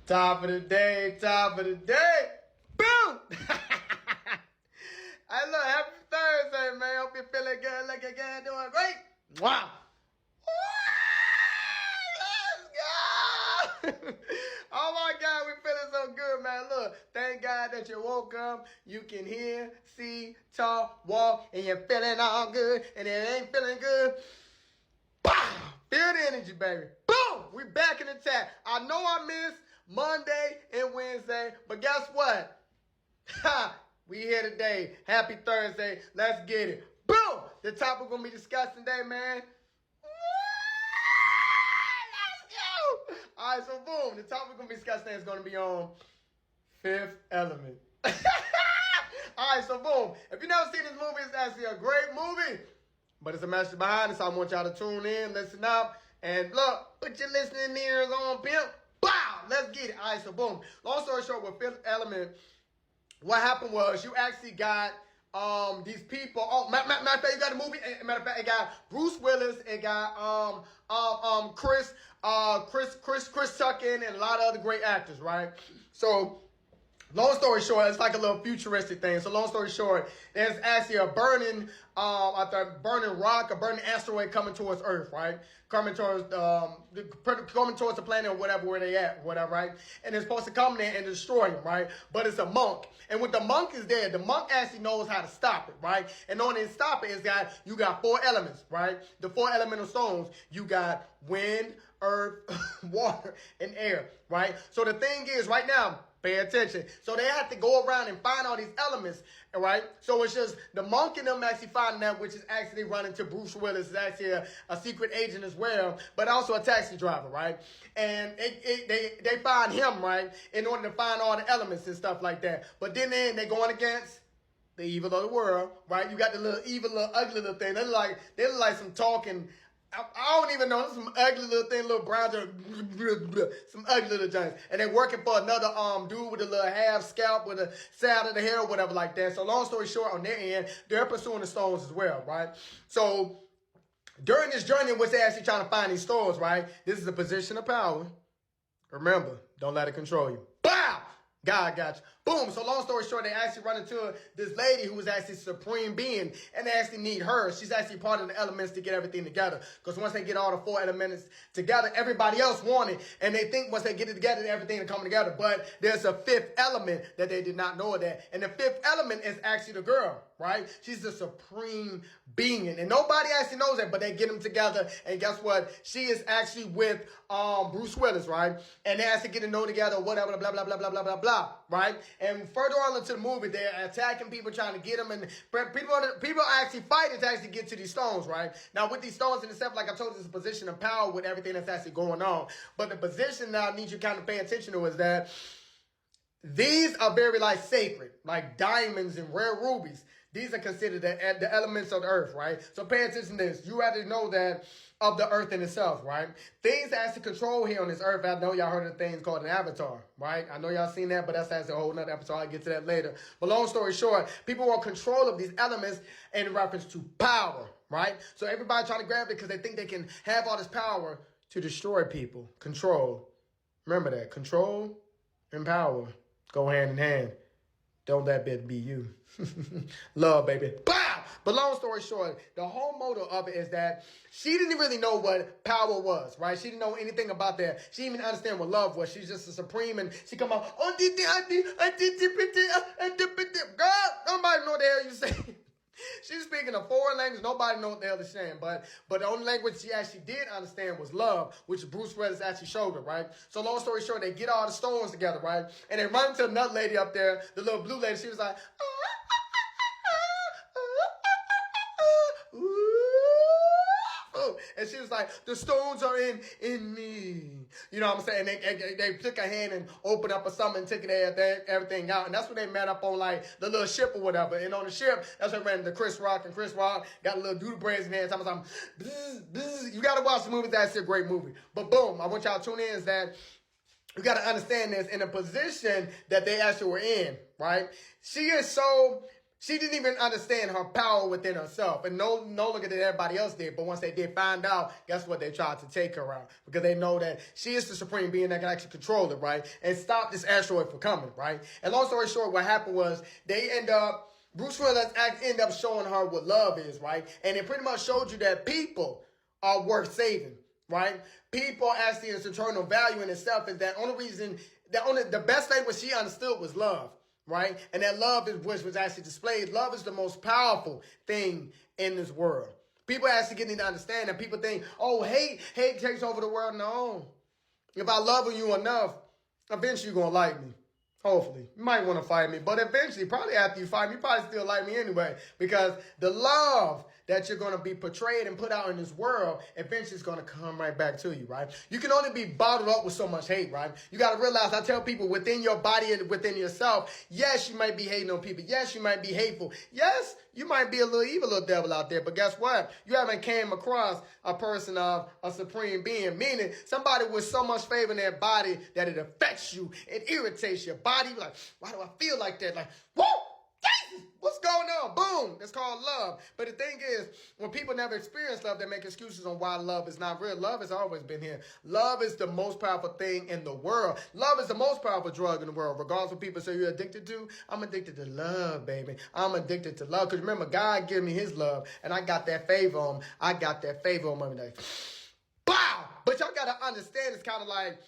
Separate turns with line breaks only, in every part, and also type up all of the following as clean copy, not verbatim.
Top of the day, top of the day. Boom! Hey, look, happy Thursday, man. Hope you're feeling good, looking good, doing great. Wow. Let's go! Oh my God, we feeling so good, man. Look, thank God that you woke up. You can hear, see, talk, walk, and you're feeling all good. And it ain't feeling good. Bah! Feel the energy, baby. Boom! We back in the chat. I know I missed Monday and Wednesday, but guess what? Ha! We here today. Happy Thursday. Let's get it. Boom! The topic we're going to be discussing today, man. Let's go! All right, so boom. The topic we're going to be discussing today is going to be on Fifth Element. All right, so boom. If you've never seen this movie, it's actually a great movie. But it's a message behind it, so I want y'all to tune in, listen up, and look, put your listening ears on, pimp. Bow! Let's get it. All right, so boom. Long story short, with Fifth Element, what happened was you actually got these people. Oh, matter of fact, you got a movie. Matter of fact, it got Bruce Willis. It got Chris Tucker, and a lot of other great actors, right? So, long story short, it's like a little futuristic thing. So long story short, there's actually a burning rock, a burning asteroid coming towards Earth, right? Coming towards the planet or whatever, where they at, whatever, right? And it's supposed to come there and destroy them, right? But it's a monk. And when the monk is there, the monk actually knows how to stop it, right? And knowing to stop it is that you got four elements, right? The four elemental stones. You got wind, earth, water, and air, right? So the thing is, right now, pay attention. So they have to go around and find all these elements, all right? So it's just the monk and them actually finding that, which is actually running to Bruce Willis, is actually a secret agent as well, but also a taxi driver, right? And they find him, right, in order to find all the elements and stuff like that. But then they're going against the evil of the world, right? You got the little evil, little ugly little thing. They look like some talking. I don't even know. Some ugly little thing, little brown, some ugly little giants. And they're working for another dude with a little half scalp with a side of the hair or whatever like that. So long story short, on their end, they're pursuing the stones as well, right? So during this journey in which they're actually trying to find these stones, right? This is a position of power. Remember, don't let it control you. Bow! God got you. Boom. So long story short, they actually run into this lady who is actually supreme being, and they actually need her. She's actually part of the elements to get everything together. Because once they get all the four elements together, everybody else want it. And they think once they get it together, everything will come together. But there's a fifth element that they did not know that. And the fifth element is actually the girl, right? She's the supreme being. And nobody actually knows that, but they get them together. And guess what? She is actually with Bruce Willis, right? And they actually get to know together, whatever, blah, blah, blah, blah, blah, blah, blah, right? And further on into the movie, they're attacking people, trying to get them, and people are actually fighting to actually get to these stones, right? Now, with these stones and stuff, like I told you, it's a position of power with everything that's actually going on. But the position that I need you to kind of pay attention to is that these are very, like, sacred, like diamonds and rare rubies. These are considered the elements of the earth, right? So pay attention to this. You have to know that of the earth in itself, right? Things that has to control here on this earth. I know y'all heard of things called an avatar, right? I know y'all seen that, but that's a whole nother episode. I'll get to that later. But long story short, people want control of these elements in reference to power, right? So everybody trying to grab it because they think they can have all this power to destroy people. Control. Remember that. Control and power go hand in hand. Don't let that be you. Love, baby. Bow! But long story short, the whole motto of it is that she didn't really know what power was, right? She didn't know anything about that. She didn't even understand what love was. She's just a supreme, and she come out, girl, nobody know what the hell you say. She's speaking a foreign language. Nobody knows what the hell they're saying. But the only language she actually did understand was love, which Bruce Willis actually showed her, right? So long story short, they get all the stones together, right? And they run into another lady up there, the little blue lady. She was like, and she was like, the stones are in me. You know what I'm saying? They took her hand and opened up or something and took everything out. And that's when they met up on, like, the little ship or whatever. And on the ship, that's when they ran into Chris Rock. And Chris Rock got a little doodle braids in there. Something. You got to watch the movie. That's a great movie. But boom, I want y'all to tune in is that you got to understand this in a position that they actually were in, right? She didn't even understand her power within herself. And no longer did everybody else did. But once they did find out, guess what? They tried to take her out. Because they know that she is the supreme being that can actually control it, right? And stop this asteroid from coming, right? And long story short, what happened was Bruce Willis ended up showing her what love is, right? And it pretty much showed you that people are worth saving, right? People actually is eternal value in itself. Is that the best language she understood was love. Right? And that love is which was actually displayed. Love is the most powerful thing in this world. People actually getting to understand that. People think, oh, hate takes over the world. No. If I love you enough, eventually you're going to like me. Hopefully. You might want to fight me. But eventually, probably after you fight me, you probably still like me anyway. Because the love that you're going to be portrayed and put out in this world, eventually is going to come right back to you, right? You can only be bottled up with so much hate, right? You got to realize, I tell people within your body and within yourself, yes, you might be hating on people. Yes, you might be hateful. Yes, you might be a little evil little devil out there. But guess what? You haven't came across a person of a supreme being, meaning somebody with so much favor in their body that it affects you. It irritates your body. Like, why do I feel like that? Like, whoa! Jesus, what's going on? Boom. It's called love. But the thing is, when people never experience love, they make excuses on why love is not real. Love has always been here. Love is the most powerful thing in the world. Love is the most powerful drug in the world. Regardless of what people say you're addicted to, I'm addicted to love, baby. I'm addicted to love. Because remember, God gave me his love, and I got that favor on him. I got that favor on him. Like, bow! But y'all got to understand, it's kind of like,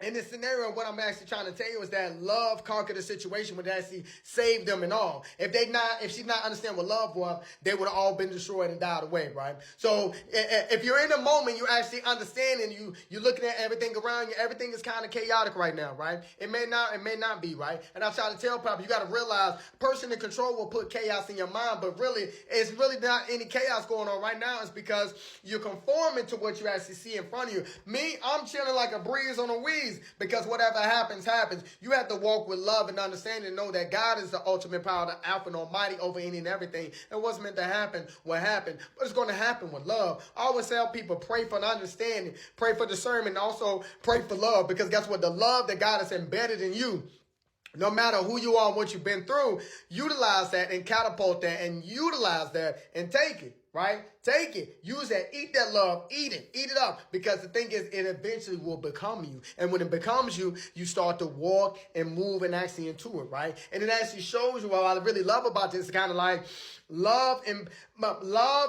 in this scenario, what I'm actually trying to tell you is that love conquered the situation, would actually save them and all. If she not understand what love was, they would have all been destroyed and died away, right? So if you're in a moment, you actually understand and you're looking at everything around you, everything is kind of chaotic right now, right? It may not be, right? And I try to tell people, you got to realize, person in control will put chaos in your mind, but really, it's really not any chaos going on right now. It's because you're conforming to what you actually see in front of you. Me, I'm chilling like a breeze on a weed. Because whatever happens, happens. You have to walk with love and understand and know that God is the ultimate power, the Alpha and Almighty over any and everything. And what's meant to happen will happen. But it's going to happen with love. I always tell people, pray for understanding, pray for discernment, and also pray for love. Because guess what? The love that God has embedded in you, no matter who you are and what you've been through, utilize that and catapult that and utilize that and take it. Right? Take it. Use that. Eat that love. Eat it. Eat it up. Because the thing is, it eventually will become you. And when it becomes you, you start to walk and move and actually into it, right? And it actually shows you what I really love about this. It's kind of like love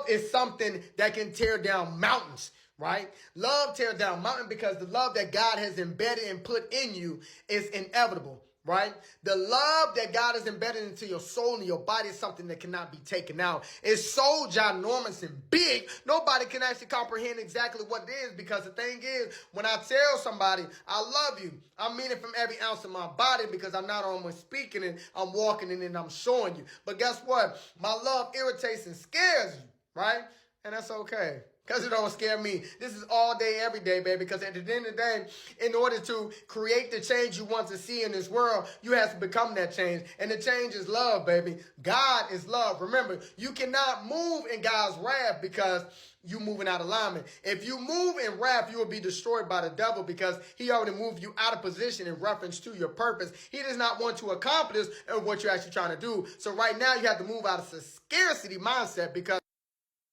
is something that can tear down mountains. Right? Love tears down mountains because the love that God has embedded and put in you is inevitable. Right? The love that God has embedded into your soul and your body is something that cannot be taken out. It's so ginormous and big, nobody can actually comprehend exactly what it is, because the thing is, when I tell somebody, I love you, I mean it from every ounce of my body, because I'm not only speaking it, I'm walking it and I'm showing you. But guess what? My love irritates and scares you, right? And that's okay. Because it don't scare me. This is all day, every day, baby. Because at the end of the day, in order to create the change you want to see in this world, you have to become that change. And the change is love, baby. God is love. Remember, you cannot move in God's wrath because you moving out of alignment. If you move in wrath, you will be destroyed by the devil, because he already moved you out of position in reference to your purpose. He does not want to accomplish what you're actually trying to do. So right now, you have to move out of the scarcity mindset, because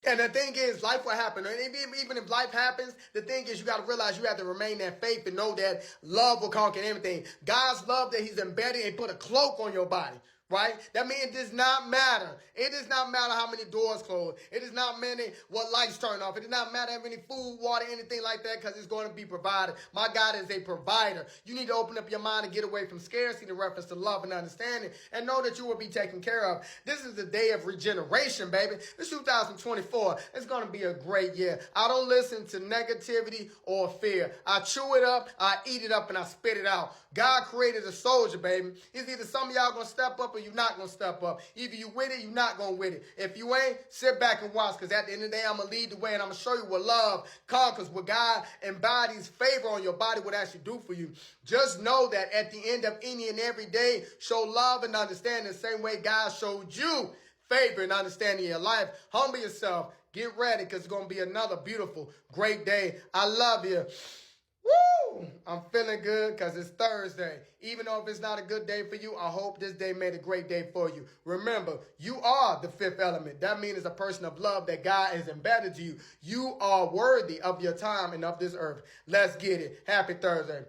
and the thing is, life will happen. And even if life happens, the thing is, you got to realize you have to remain that faith and know that love will conquer everything. God's love that he's embedded and put a cloak on your body. Right? That means it does not matter. It does not matter how many doors close. It does not matter what lights turn off. It does not matter how many food, water, anything like that, because it's going to be provided. My God is a provider. You need to open up your mind and get away from scarcity in reference to love and understanding, and know that you will be taken care of. This is the day of regeneration, baby. It's 2024. It's going to be a great year. I don't listen to negativity or fear. I chew it up, I eat it up, and I spit it out. God created a soldier, baby. It's either some of y'all going to step up or you're not going to step up. Either you with it, you're not going to with it. If you ain't, sit back and watch, because at the end of the day, I'm going to lead the way, and I'm going to show you what love conquers, what God embodies favor on your body would actually do for you. Just know that at the end of any and every day, show love and understanding the same way God showed you favor and understanding in your life. Humble yourself. Get ready, because it's going to be another beautiful, great day. I love you. Woo! I'm feeling good because it's Thursday. Even though if it's not a good day for you, I hope this day made a great day for you. Remember, you are the fifth element. That means as a person of love that God has embedded to you. You are worthy of your time and of this earth. Let's get it. Happy Thursday.